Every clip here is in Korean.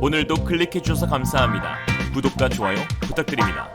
오늘도 클릭해주셔서 감사합니다. 구독과 좋아요 부탁드립니다.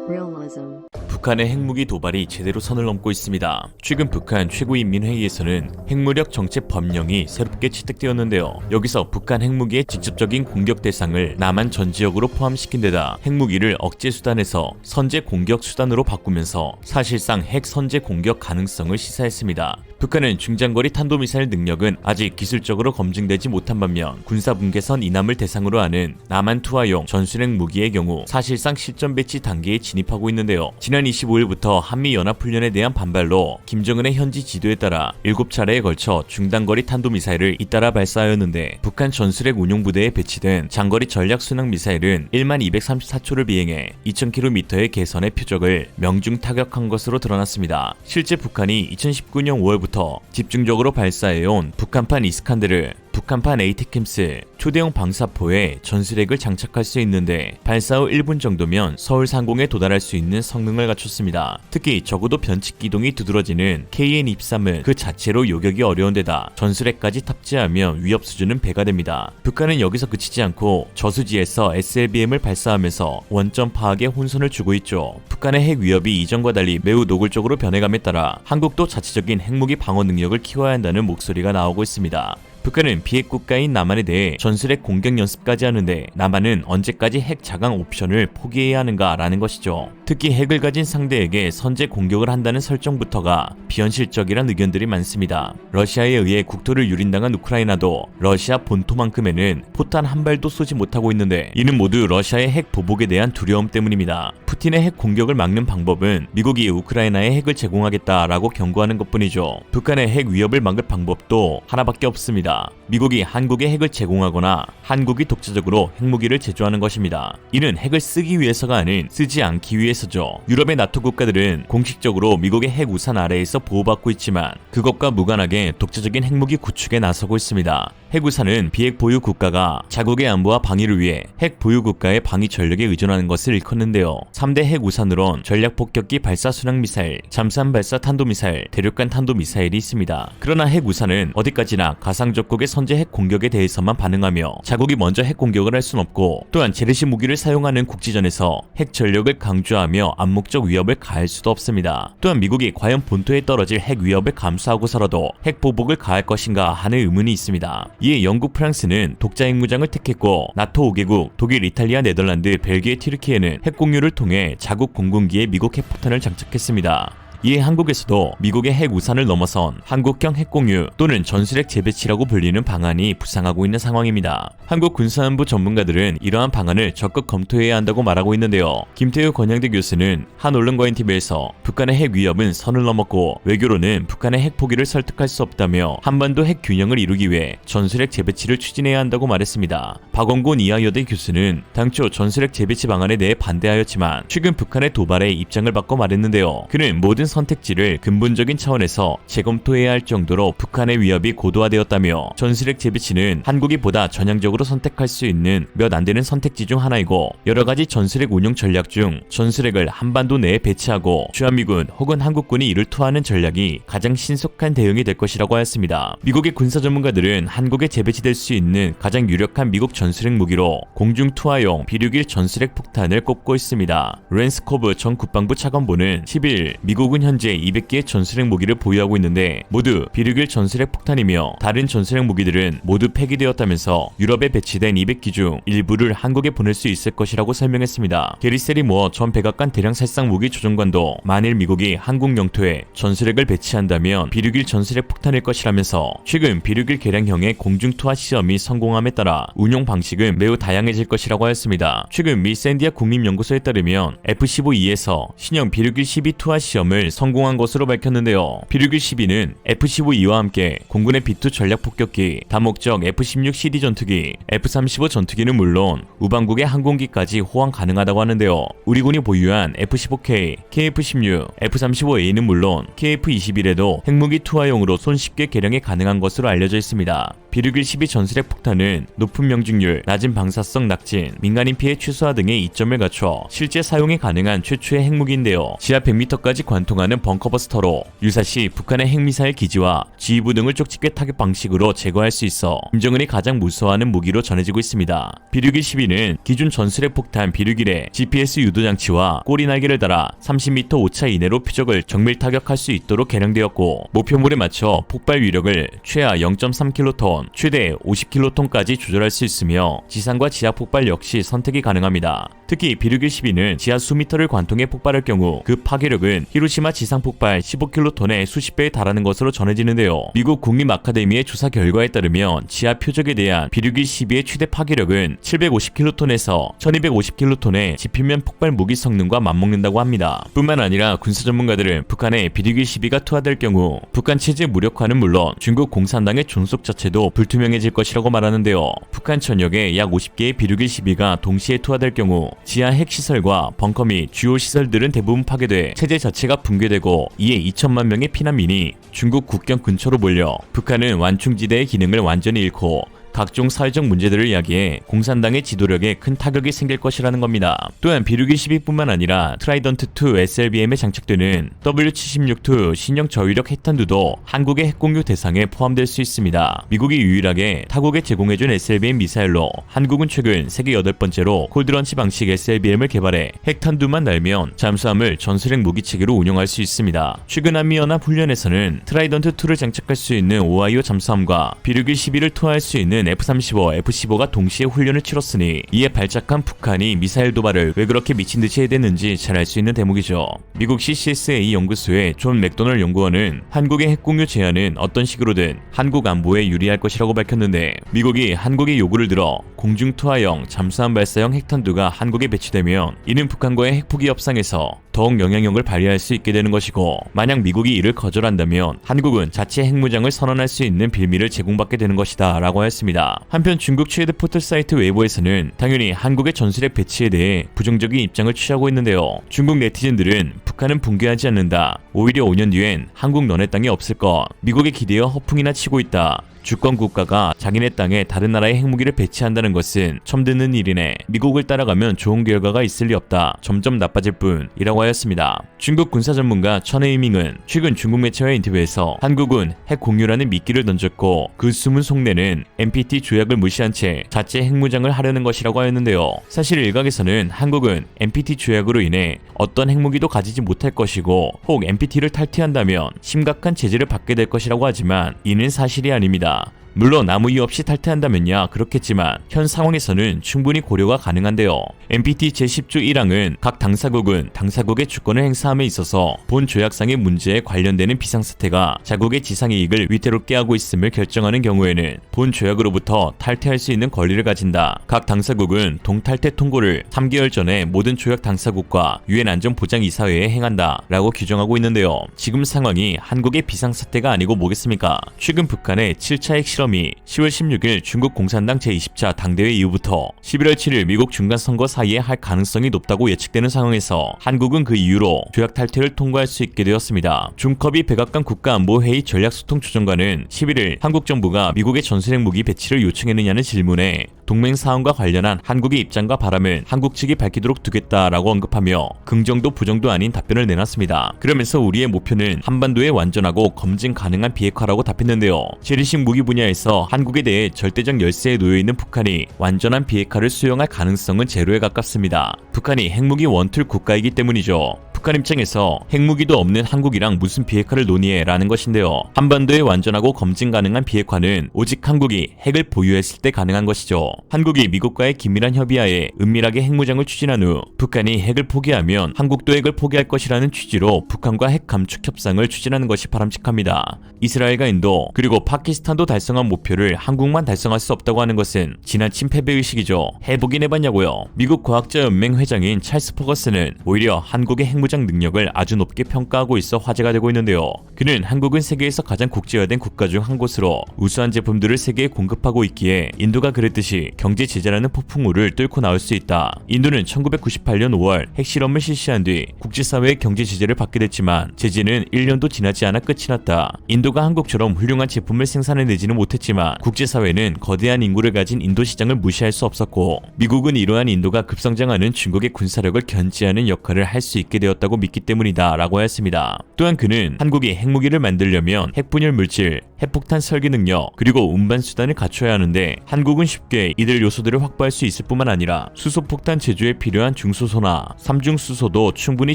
Realism. 북한의 핵무기 도발이 제대로 선을 넘고 있습니다. 최근 북한 최고인민회의에서는 핵무력 정책 법령이 새롭게 채택되었는데요. 여기서 북한 핵무기의 직접적인 공격 대상을 남한 전 지역으로 포함시킨 데다 핵무기를 억제 수단에서 선제 공격 수단으로 바꾸면서 사실상 핵 선제 공격 가능성을 시사했습니다. 북한은 중장거리 탄도미사일 능력은 아직 기술적으로 검증되지 못한 반면 군사분계선 이남을 대상으로 하는 남한 투하용 전술핵 무기의 경우 사실상 실전 배치 단계에 진입하고 있는데요. 지난 25일부터 한미연합훈련에 대한 반발로 김정은의 현지 지도에 따라 7차례에 걸쳐 중단거리 탄도미사일을 잇따라 발사하였는데 북한 전술핵 운용부대에 배치된 장거리 전략순항미사일은 1234초를 비행해 2000km의 개선의 표적을 명중 타격한 것으로 드러났습니다. 실제 북한이 2019년 5월부터 집중적으로 발사해온 북한판 이스칸데르, 북한판 에이테킴스, 초대형 방사포에 전술핵을 장착할 수 있는데 발사 후 1분 정도면 서울 상공에 도달할 수 있는 성능을 갖췄습니다. 특히 적어도 변칙 기동이 두드러지는 KN-23은 그 자체로 요격이 어려운 데다 전술핵까지 탑재하면 위협 수준은 배가 됩니다. 북한은 여기서 그치지 않고 저수지에서 SLBM을 발사하면서 원점 파악에 혼선을 주고 있죠. 북한의 핵 위협이 이전과 달리 매우 노골적으로 변해감에 따라 한국도 자체적인 핵무기 방어 능력을 키워야 한다는 목소리가 나오고 있습니다. 북한은 비핵 국가인 남한에 대해 전술핵 공격 연습까지 하는데 남한은 언제까지 핵 자강 옵션을 포기해야 하는가라는 것이죠. 특히 핵을 가진 상대에게 선제 공격을 한다는 설정부터가 비현실적이란 의견들이 많습니다. 러시아에 의해 국토를 유린당한 우크라이나도 러시아 본토만큼에는 포탄 한 발도 쏘지 못하고 있는데 이는 모두 러시아의 핵 보복에 대한 두려움 때문입니다. 푸틴의 핵 공격을 막는 방법은 미국이 우크라이나에 핵을 제공하겠다라고 경고하는 것뿐이죠. 북한의 핵 위협을 막을 방법도 하나밖에 없습니다. 미국이 한국에 핵을 제공하거나 한국이 독자적으로 핵무기를 제조하는 것입니다. 이는 핵을 쓰기 위해서가 아닌 쓰지 않기 위해서죠. 유럽의 나토 국가들은 공식적으로 미국의 핵 우산 아래에서 보호받고 있지만 그것과 무관하게 독자적인 핵무기 구축에 나서고 있습니다. 핵 우산은 비핵 보유 국가가 자국의 안보와 방위를 위해 핵 보유 국가의 방위 전력에 의존하는 것을 일컫는데요. 3대 핵 우산으론 전략 폭격기 발사 순항 미사일, 잠수함 발사 탄도미사일, 대륙간 탄도미사일이 있습니다. 그러나 핵 우산은 어디까지나 가상적국의 선제 핵 공격에 대해서만 반응하며 자국이 먼저 핵 공격을 할 순 없고 또한 재래식 무기를 사용하는 국지전에서 핵 전력을 강조하며 암묵적 위협을 가할 수도 없습니다. 또한 미국이 과연 본토에 떨어질 핵 위협을 감수하고서라도 핵 보복을 가할 것인가 하는 의문이 있습니다. 이에 영국, 프랑스는 독자 핵무장을 택했고 나토 5개국, 독일, 이탈리아, 네덜란드, 벨기에, 튀르키예는 핵 공유를 통해 자국 공군기에 미국 핵포탄을 장착했습니다. 이에 한국에서도 미국의 핵 우산을 넘어선 한국형 핵공유 또는 전술핵 재배치라고 불리는 방안이 부상하고 있는 상황입니다. 한국 군사안보 전문가들은 이러한 방안을 적극 검토해야 한다고 말하고 있는데요. 김태우 건양대 교수는 한 언론과인 TV에서 북한의 핵 위협은 선을 넘었고 외교로는 북한의 핵 포기를 설득할 수 없다며 한반도 핵 균형을 이루기 위해 전술핵 재배치를 추진해야 한다고 말했습니다. 박원곤 이화여대 교수는 당초 전술핵 재배치 방안에 대해 반대하였지만 최근 북한의 도발에 입장을 바꿔 말했는데요. 그는 모든 선택지를 근본적인 차원에서 재검토해야 할 정도로 북한의 위협이 고도화되었다며 전술핵 재배치는 한국이 보다 전향적으로 선택할 수 있는 몇 안 되는 선택지 중 하나이고 여러 가지 전술핵 운용 전략 중 전술핵을 한반도 내에 배치하고 주한미군 혹은 한국군이 이를 투하하는 전략이 가장 신속한 대응이 될 것이라고 하였습니다. 미국의 군사 전문가들은 한국에 재배치될 수 있는 가장 유력한 미국 전술핵 무기로 공중 투하용 비륙일 전술핵 폭탄을 꼽고 있습니다. 랜스코브 전 국방부 차관보는 10일 미국은 현재 200개의 전술핵 무기를 보유하고 있는데 모두 비륙일 전술핵 폭탄이며 다른 전술핵 무기들은 모두 폐기되었다면서 유럽에 배치된 200기 중 일부를 한국에 보낼 수 있을 것이라고 설명했습니다. 게리 세리모어 전 백악관 대량살상 무기 조정관도 만일 미국이 한국 영토에 전술핵을 배치한다면 비륙일 전술핵 폭탄일 것이라면서 최근 비륙일 개량형의 공중투하 시험이 성공함에 따라 운용 방식은 매우 다양해질 것이라고 하였습니다. 최근 미 샌디아 국립연구소에 따르면 F-15E에서 신형 비륙일 12 투하 시험을 성공한 것으로 밝혔는데요. 비륙일 12는 F-15E와 함께 공군의 B-2 전략 폭격기, 다목적 F-16CD 전투기, F-35 전투기는 물론 우방국의 항공기까지 호환 가능하다고 하는데요. 우리 군이 보유한 F-15K, KF-16, F-35A는 물론 KF-21에도 핵무기 투하용으로 손쉽게 개량이 가능한 것으로 알려져 있습니다. 비류길 12 전술핵 폭탄은 높은 명중률, 낮은 방사성 낙진, 민간인 피해 최소화 등의 이점을 갖춰 실제 사용이 가능한 최초의 핵무기인데요. 지하 100m까지 관통하는 벙커버스터로 유사시 북한의 핵미사일 기지와 지휘부 등을 쪽집게 타격 방식으로 제거할 수 있어 김정은이 가장 무서워하는 무기로 전해지고 있습니다. 비류길 12는 기존 전술핵 폭탄 비류길에 GPS 유도 장치와 꼬리 날개를 달아 30m 오차 이내로 표적을 정밀 타격할 수 있도록 개량되었고, 목표물에 맞춰 폭발 위력을 최하 0.3킬로톤, 최대 50킬로톤까지 조절할 수 있으며 지상과 지하 폭발 역시 선택이 가능합니다. 특히 비류길 12는 지하 수미터를 관통해 폭발할 경우 그 파괴력은 히로시마 지상 폭발 15킬로톤의 수십 배에 달하는 것으로 전해지는데요. 미국 국립 아카데미의 조사 결과에 따르면 지하 표적에 대한 비류길 12의 최대 파괴력은 750킬로톤에서 1250킬로톤의 지표면 폭발 무기 성능과 맞먹는다고 합니다. 뿐만 아니라 군사 전문가들은 북한의 비류길 12가 투하될 경우 북한 체제 무력화는 물론 중국 공산당의 존속 자체도 불투명해질 것이라고 말하는데요. 북한 전역에 약 50개의 비류길 12가 동시에 투하될 경우 지하 핵시설과 벙커 및 주요 시설들은 대부분 파괴돼 체제 자체가 붕괴되고, 이에 2천만 명의 피난민이 중국 국경 근처로 몰려 북한은 완충지대의 기능을 완전히 잃고 각종 사회적 문제들을 야기해 공산당의 지도력에 큰 타격이 생길 것이라는 겁니다. 또한 비류길 12뿐만 아니라 트라이던트2 SLBM에 장착되는 W-76-2 신형 저위력 핵탄두도 한국의 핵공유 대상에 포함될 수 있습니다. 미국이 유일하게 타국에 제공해준 SLBM 미사일로 한국은 최근 세계 8번째로 콜드런치 방식 SLBM을 개발해 핵탄두만 날면 잠수함을 전술핵 무기체계로 운용할 수 있습니다. 최근 한미연합 훈련에서는 트라이던트2를 장착할 수 있는 오하이오 잠수함과 비류길 12를 투하할 수 있는 F-35, F-15가 동시에 훈련을 치렀으니 이에 발작한 북한이 미사일 도발을 왜 그렇게 미친듯이 해댔는지 잘 알 수 있는 대목이죠. 미국 CCSA 연구소의 존 맥도널 연구원은 한국의 핵공유 제한은 어떤 식으로든 한국 안보에 유리할 것이라고 밝혔는데, 미국이 한국의 요구를 들어 공중투하형 잠수함 발사형 핵탄두가 한국에 배치되면 이는 북한과의 핵포기 협상에서 더욱 영향력을 발휘할 수 있게 되는 것이고, 만약 미국이 이를 거절한다면 한국은 자체 핵무장을 선언할 수 있는 빌미를 제공받게 되는 것이다 라고 하였습니다. 한편 중국 최대 포털 사이트 웨이보에서는 당연히 한국의 전술핵 배치에 대해 부정적인 입장을 취하고 있는데요. 중국 네티즌들은 북한은 붕괴하지 않는다, 오히려 5년 뒤엔 한국 너네 땅이 없을 것, 미국에 기대어 허풍이나 치고 있다, 주권 국가가 자기네 땅에 다른 나라의 핵무기를 배치한다는 것은 처음 듣는 일이네, 미국을 따라가면 좋은 결과가 있을 리 없다, 점점 나빠질 뿐이라고 하였습니다. 중국 군사 전문가 천헤이밍은 최근 중국 매체와의 인터뷰에서 한국은 핵 공유라는 미끼를 던졌고 그 숨은 속내는 NPT 조약을 무시한 채 자체 핵무장을 하려는 것이라고 하였는데요. 사실 일각에서는 한국은 NPT 조약으로 인해 어떤 핵무기도 가지지 못할 것이고 혹 NPT를 탈퇴한다면 심각한 제재를 받게 될 것이라고 하지만 이는 사실이 아닙니다. 물론 아무 이유 없이 탈퇴한다면야 그렇겠지만 현 상황에서는 충분히 고려가 가능한데요. NPT 제10조 1항은 각 당사국은 당사국의 주권을 행사함에 있어서 본 조약상의 문제에 관련되는 비상사태가 자국의 지상이익을 위태롭게 하고 있음을 결정하는 경우에는 본 조약으로부터 탈퇴할 수 있는 권리를 가진다. 각 당사국은 동탈퇴 통고를 3개월 전에 모든 조약 당사국과 유엔 안전보장이사회에 행한다 라고 규정하고 있는데요. 지금 상황이 한국의 비상사태가 아니고 뭐겠습니까? 최근 북한의 7차 핵실험이 10월 16일 중국 공산당 제20차 당대회 이후부터 11월 7일 미국 중간선거 사이에 할 가능성이 높다고 예측되는 상황에서 한국은 그 이유로 조약 탈퇴를 통과할 수 있게 되었습니다. 중커비 백악관 국가안보회의 전략소통조정관은 11일 한국 정부가 미국의 전술핵 무기 배치를 요청했느냐는 질문에 동맹 사항과 관련한 한국의 입장과 바람은 한국 측이 밝히도록 두겠다라고 언급하며 긍정도 부정도 아닌 답변을 내놨습니다. 그러면서 우리의 목표는 한반도의 완전하고 검증 가능한 비핵화라고 답했는데요. 재래식 무기 분야에서 한국에 대해 절대적 열세에 놓여있는 북한이 완전한 비핵화를 수용할 가능성은 제로에 가깝습니다. 북한이 핵무기 원툴 국가이기 때문이죠. 북한 입장에서 핵무기도 없는 한국이랑 무슨 비핵화를 논의해 라는 것인데요. 한반도의 완전하고 검증 가능한 비핵화는 오직 한국이 핵을 보유했을 때 가능한 것이죠. 한국이 미국과의 긴밀한 협의하에 은밀하게 핵무장을 추진한 후 북한이 핵을 포기하면 한국도 핵을 포기할 것이라는 취지로 북한과 핵 감축 협상을 추진하는 것이 바람직합니다. 이스라엘과 인도 그리고 파키스탄도 달성한 목표를 한국만 달성할 수 없다고 하는 것은 지나친 패배의식이죠. 해보긴 해봤냐고요. 미국 과학자연맹 회장인 찰스 퍼거슨은 오히려 한국의 핵무장 포장 능력을 아주 높게 평가하고 있어 화제가 되고 있는데요. 그는 한국은 세계에서 가장 국제화된 국가 중 한 곳으로 우수한 제품들을 세계에 공급하고 있기에 인도가 그랬듯이 경제 제재라는 폭풍우를 뚫고 나올 수 있다. 인도는 1998년 5월 핵실험을 실시한 뒤 국제사회의 경제 제재를 받게 됐지만 제재는 1년도 지나지 않아 끝이 났다. 인도가 한국처럼 훌륭한 제품을 생산해내지는 못했지만 국제사회는 거대한 인구를 가진 인도 시장을 무시할 수 없었고 미국은 이러한 인도가 급성장하는 중국의 군사력을 견제하는 역할을 할 수 있게 되었다고 믿기 때문이다 라고 하였습니다. 또한 그는 한국이 핵무기를 만들려면 핵분열 물질, 핵폭탄 설계 능력, 그리고 운반 수단을 갖춰야 하는데 한국은 쉽게 이들 요소들을 확보할 수 있을 뿐만 아니라 수소폭탄 제조에 필요한 중수소나 삼중수소도 충분히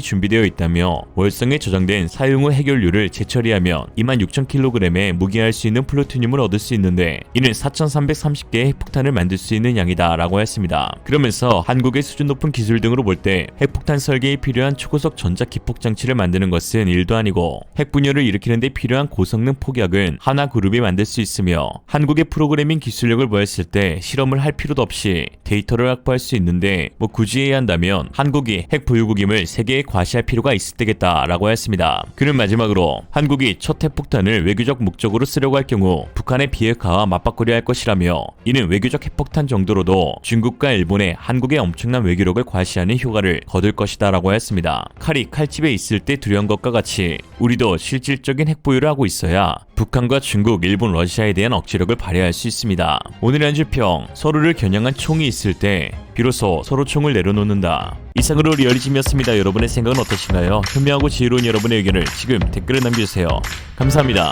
준비되어 있다며 월성에 저장된 사용 후 핵연료를 재처리하면 26,000kg의 무기할 수 있는 플루토늄을 얻을 수 있는데 이는 4,330개의 핵폭탄을 만들 수 있는 양이다 라고 했습니다. 그러면서 한국의 수준 높은 기술 등으로 볼 때 핵폭탄 설계에 필요한 초고속 전자 기폭 장치를 만드는 것은 일도 아니고 핵분열을 일으키는 데 필요한 고성능 폭약은 하나 그룹이 만들 수 있으며 한국의 프로그래밍 기술력을 보였을 때 실험을 할 필요도 없이 데이터를 확보할 수 있는데 굳이 해야 한다면 한국이 핵 보유국임을 세계에 과시할 필요가 있을 때겠다 라고 했습니다. 그는 마지막으로 한국이 첫 핵폭탄을 외교적 목적으로 쓰려고 할 경우 북한의 비핵화와 맞바꾸려 할 것이라며 이는 외교적 핵폭탄 정도로도 중국과 일본의 한국의 엄청난 외교력을 과시하는 효과를 거둘 것이다 라고 했습니다. 칼이 칼집에 있을 때 두려운 것과 같이 우리도 실질적인 핵 보유를 하고 있어야 북한과 중국, 일본, 러시아에 대한 억제력을 발휘할 수 있습니다. 오늘의 한줄평, 서로를 겨냥한 총이 있을 때 비로소 서로 총을 내려놓는다. 이상으로 리얼리즘이었습니다. 여러분의 생각은 어떠신가요? 현명하고 지혜로운 여러분의 의견을 지금 댓글에 남겨주세요. 감사합니다.